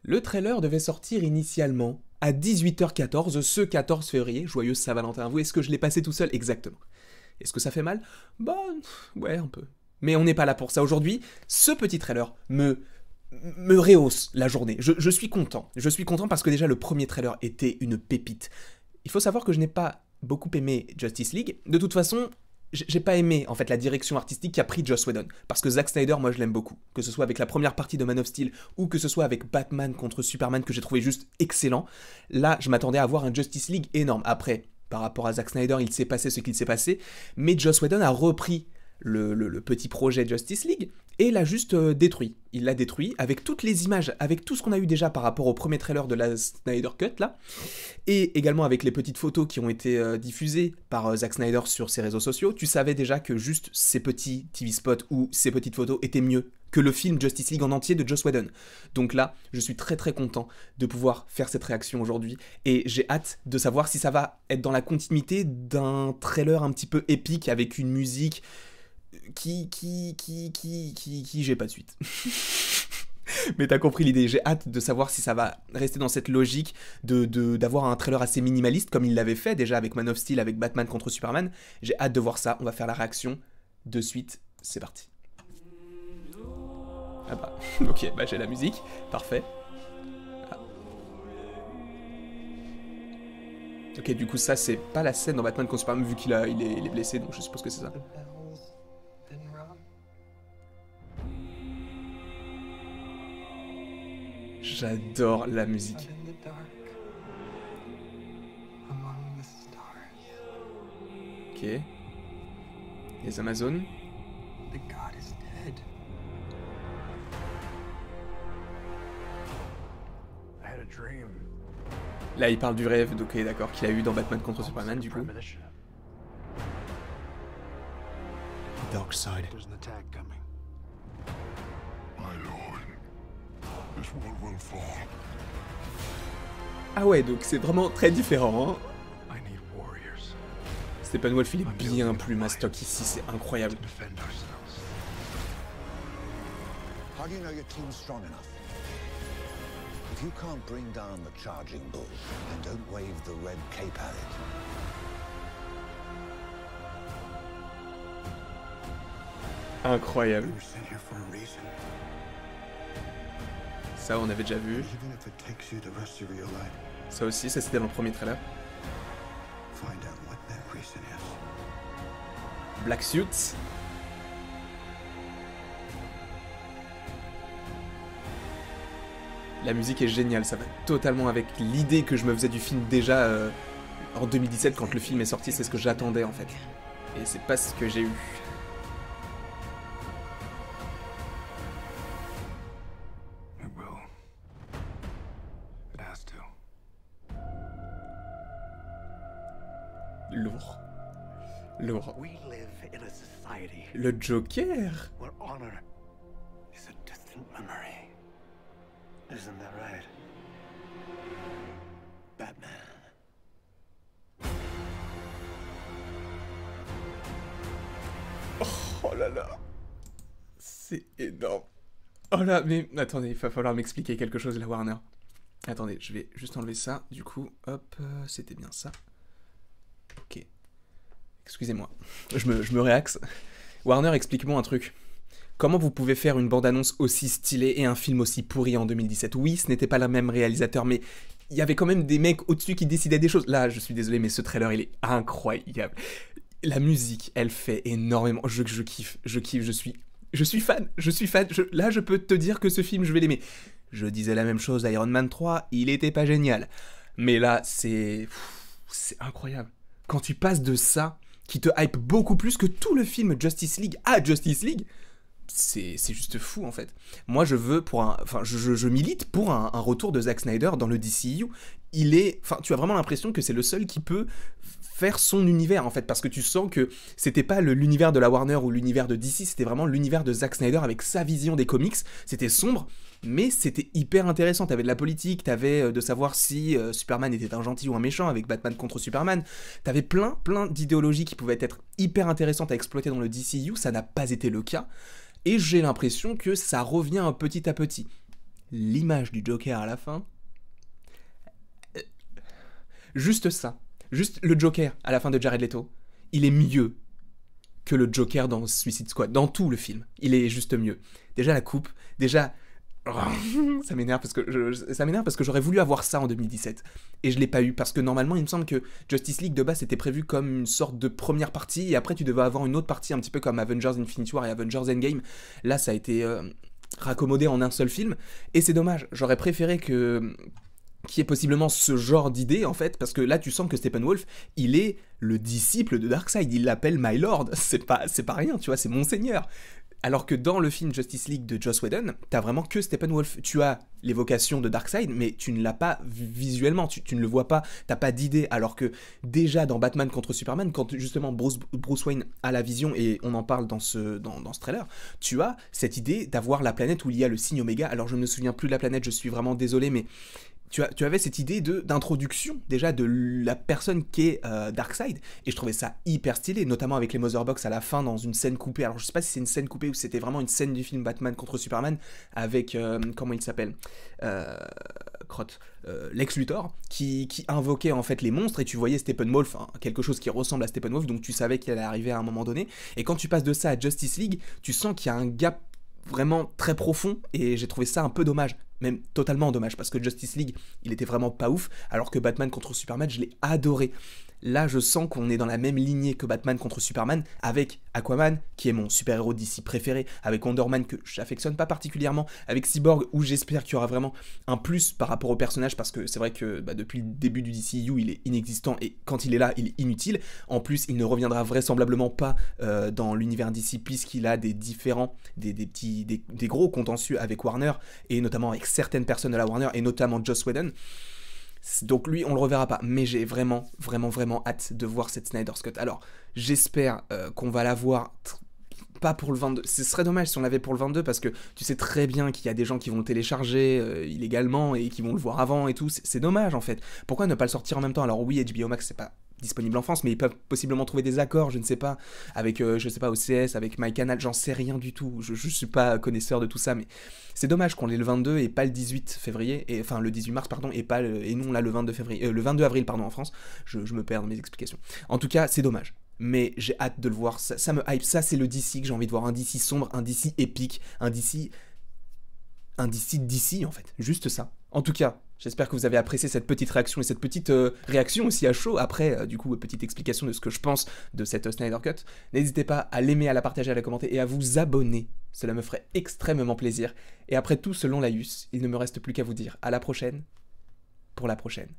Le trailer devait sortir initialement à 18h14 ce 14 février, joyeuse Saint-Valentin à vous. Est-ce que je l'ai passé tout seul? Exactement. Est-ce que ça fait mal? Bah, ouais, un peu. Mais on n'est pas là pour ça aujourd'hui. Ce petit trailer me rehausse la journée. Je suis content. Je suis content parce que déjà le premier trailer était une pépite. Il faut savoir que je n'ai pas beaucoup aimé Justice League. De toute façon, j'ai pas aimé en fait la direction artistique qu'a pris Joss Whedon, parce que Zack Snyder, moi je l'aime beaucoup, que ce soit avec la première partie de Man of Steel ou que ce soit avec Batman contre Superman que j'ai trouvé juste excellent. Là, je m'attendais à avoir un Justice League énorme. Après, par rapport à Zack Snyder, il s'est passé ce qu'il s'est passé, mais Joss Whedon a repris le petit projet Justice League et l'a juste détruit. Il l'a détruit avec toutes les images, avec tout ce qu'on a eu déjà par rapport au premier trailer de la Snyder Cut là, et également avec les petites photos qui ont été diffusées par Zack Snyder sur ses réseaux sociaux. Tu savais déjà que juste ces petits TV spots ou ces petites photos étaient mieux que le film Justice League en entier de Joss Whedon. Donc là, je suis très très content de pouvoir faire cette réaction aujourd'hui et j'ai hâte de savoir si ça va être dans la continuité d'un trailer un petit peu épique avec une musique qui j'ai pas de suite. Mais t'as compris l'idée, j'ai hâte de savoir si ça va rester dans cette logique d'avoir un trailer assez minimaliste comme il l'avait fait déjà avec Man of Steel, avec Batman contre Superman. J'ai hâte de voir ça, on va faire la réaction de suite, c'est parti. Ah bah, ok, bah j'ai la musique, parfait. Ah. Ok, du coup ça c'est pas la scène dans Batman contre Superman vu qu'il est blessé, donc je suppose que c'est ça. J'adore la musique. Ok. Les Amazones. Là, il parle du rêve, donc ok, d'accord, qu'il a eu dans Batman contre Superman, du coup. Darkseid. Ah ouais, donc c'est vraiment très différent, hein. Steppenwolf, il est bien plus mastoc ici, c'est incroyable. How do you know your team's strong enough? If you can't bring down the charging bull, then don't wave the red cape at it. Incroyable. Ça, on avait déjà vu. Ça aussi, ça c'était dans le premier trailer. Black Suit. La musique est géniale, ça va totalement avec l'idée que je me faisais du film déjà en 2017 quand le film est sorti, c'est ce que j'attendais en fait. Et c'est pas ce que j'ai eu. Lourd. Lourd. Le Joker. Isn't that right? Batman. Oh là là. C'est énorme. Oh là, mais attendez, il va falloir m'expliquer quelque chose, la Warner. Attendez, je vais juste enlever ça. Du coup, hop, c'était bien ça. Ok. Excusez-moi. Je me réaxe. Warner, explique-moi un truc. Comment vous pouvez faire une bande-annonce aussi stylée et un film aussi pourri en 2017? Oui, ce n'était pas le même réalisateur, mais il y avait quand même des mecs au-dessus qui décidaient des choses. Là, je suis désolé, mais ce trailer, il est incroyable. La musique, elle fait énormément. Je kiffe, je suis fan. Là, je peux te dire que ce film, je vais l'aimer. Je disais la même chose d'Iron Man 3, il était pas génial. Mais là, c'est incroyable. Quand tu passes de ça, qui te hype beaucoup plus que tout le film Justice League à Justice League, c'est juste fou en fait. Moi je veux je milite pour un retour de Zack Snyder dans le DCU. Tu as vraiment l'impression que c'est le seul qui peut faire son univers en fait, parce que tu sens que c'était pas l'univers de la Warner ou l'univers de DC, c'était vraiment l'univers de Zack Snyder avec sa vision des comics. C'était sombre, mais c'était hyper intéressant. T'avais de la politique, t'avais de savoir si Superman était un gentil ou un méchant avec Batman contre Superman. T'avais plein d'idéologies qui pouvaient être hyper intéressantes à exploiter dans le DCU. Ça n'a pas été le cas. Et j'ai l'impression que ça revient petit à petit. l'image du Joker à la fin, juste ça, juste le Joker à la fin de Jared Leto, il est mieux que le Joker dans Suicide Squad, dans tout le film, il est juste mieux. Déjà la coupe, déjà... ça m'énerve parce que j'aurais voulu avoir ça en 2017 et je l'ai pas eu parce que normalement il me semble que Justice League de base c'était prévu comme une sorte de première partie et après tu devais avoir une autre partie un petit peu comme Avengers Infinity War et Avengers Endgame. Là ça a été raccommodé en un seul film et c'est dommage, j'aurais préféré qu'il y ait possiblement ce genre d'idée en fait, parce que là tu sens que Steppenwolf, il est le disciple de Darkseid, il l'appelle My Lord, c'est pas rien, tu vois, c'est Monseigneur. Alors que dans le film Justice League de Joss Whedon, t'as vraiment que Steppenwolf. Tu as l'évocation de Darkseid, mais tu ne l'as pas visuellement, tu ne le vois pas, t'as pas d'idée. Alors que déjà dans Batman contre Superman, quand justement Bruce Wayne a la vision, et on en parle dans ce trailer, tu as cette idée d'avoir la planète où il y a le signe Oméga. Alors je ne me souviens plus de la planète, je suis vraiment désolé, mais... Tu avais cette idée d'introduction déjà de la personne qui est Darkseid, et je trouvais ça hyper stylé, notamment avec les Mother Box à la fin dans une scène coupée. Alors je sais pas si c'est une scène coupée ou si c'était vraiment une scène du film Batman contre Superman avec, comment il s'appelle, Lex Luthor, qui invoquait en fait les monstres, et tu voyais Steppenwolf, hein, quelque chose qui ressemble à Steppenwolf, donc tu savais qu'il allait arriver à un moment donné, et quand tu passes de ça à Justice League, tu sens qu'il y a un gap vraiment très profond, et j'ai trouvé ça un peu dommage, même totalement dommage, parce que Justice League, il était vraiment pas ouf, alors que Batman contre Superman, je l'ai adoré. Là, je sens qu'on est dans la même lignée que Batman contre Superman, avec Aquaman, qui est mon super-héros d'ici préféré, avec Wonder Man, que j'affectionne pas particulièrement, avec Cyborg, où j'espère qu'il y aura vraiment un plus par rapport au personnage, parce que c'est vrai que depuis le début du DCU, il est inexistant, et quand il est là, il est inutile. En plus, il ne reviendra vraisemblablement pas dans l'univers DC, puisqu'il a des gros contentieux avec Warner, et notamment avec certaines personnes de la Warner, et notamment Joss Whedon. Donc lui, on le reverra pas, mais j'ai vraiment hâte de voir cette Snyder's Cut. Alors, j'espère qu'on va la voir pas pour le 22. Ce serait dommage si on l'avait pour le 22, parce que tu sais très bien qu'il y a des gens qui vont le télécharger illégalement et qui vont le voir avant et tout. C'est dommage en fait. Pourquoi ne pas le sortir en même temps? Alors oui, HBO Max, c'est pas disponible en France, mais ils peuvent possiblement trouver des accords, je ne sais pas, avec, je sais pas, OCS, avec MyCanal, j'en sais rien du tout, je suis pas connaisseur de tout ça, mais c'est dommage qu'on l'ait le 22 et pas le 18 février, et, enfin le 18 mars, pardon, et non là le 22 février, le 22 avril, pardon, en France, je me perds dans mes explications. En tout cas, c'est dommage. Mais j'ai hâte de le voir, ça me hype, ça c'est le DC que j'ai envie de voir, un DC sombre, un DC épique, un DC en fait, juste ça. En tout cas, j'espère que vous avez apprécié cette petite réaction et cette petite réaction aussi à chaud après, du coup, petite explication de ce que je pense de cette Snyder Cut. N'hésitez pas à l'aimer, à la partager, à la commenter et à vous abonner, cela me ferait extrêmement plaisir. Et après tout, selon Laïus, il ne me reste plus qu'à vous dire à la prochaine pour la prochaine.